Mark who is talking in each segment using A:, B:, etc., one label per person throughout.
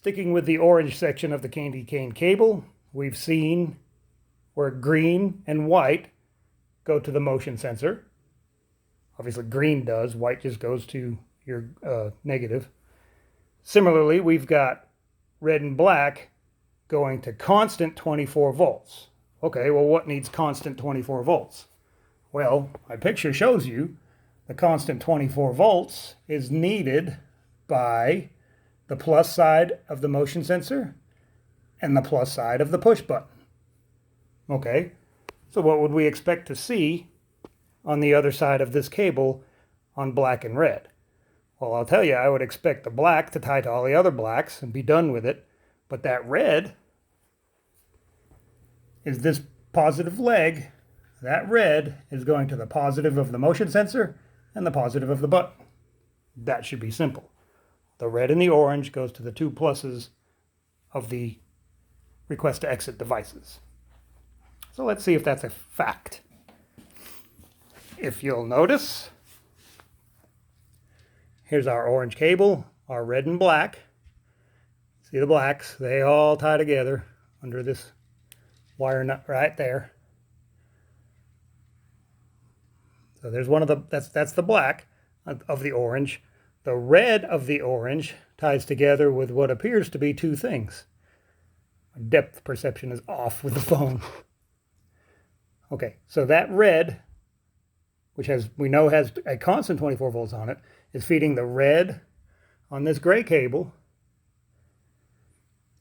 A: Sticking with the orange section of the candy cane cable, we've seen where green and white go to the motion sensor. Obviously green does, white just goes to your negative. Similarly, we've got red and black going to constant 24 volts. Okay, well, what needs constant 24 volts? Well, my picture shows you the constant 24 volts is needed by the plus side of the motion sensor and the plus side of the push button. Okay, so what would we expect to see on the other side of this cable on black and red? Well, I'll tell you, I would expect the black to tie to all the other blacks and be done with it, but that red is this positive leg. That red is going to the positive of the motion sensor and the positive of the button. That should be simple. The red and the orange goes to the two pluses of the request to exit devices. So let's see if that's a fact. If you'll notice, here's our orange cable, our red and black. See the blacks, they all tie together under this wire nut right there. So there's one of the, that's the black of the orange. The red of the orange ties together with what appears to be two things. My depth perception is off with the phone. Okay, so that red, which we know has a constant 24 volts on it, is feeding the red on this gray cable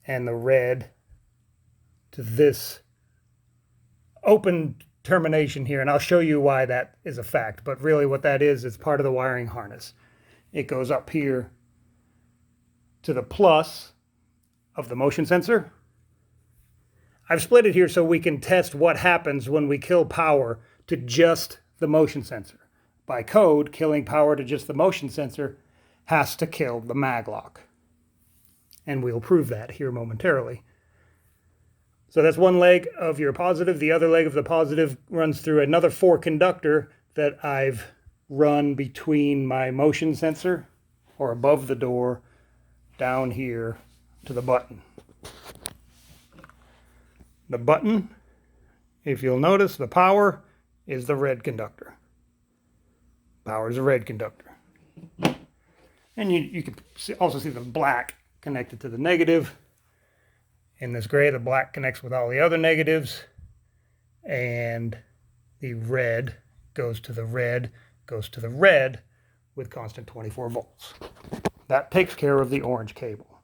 A: and the red to this open termination here, and I'll show you why that is a fact, but really what that is part of the wiring harness. It goes up here to the plus of the motion sensor. I've split it here so we can test what happens when we kill power to just the motion sensor. By code, killing power to just the motion sensor has to kill the Maglock. And we'll prove that here momentarily. So that's one leg of your positive. The other leg of the positive runs through another 4-conductor that I've run between my motion sensor, or above the door, down here to the button. The button, if you'll notice, the power is the red conductor. Power is a red conductor. And you can also see the black connected to the negative. In this gray, the black connects with all the other negatives, and the red goes to the red, with constant 24 volts. That takes care of the orange cable.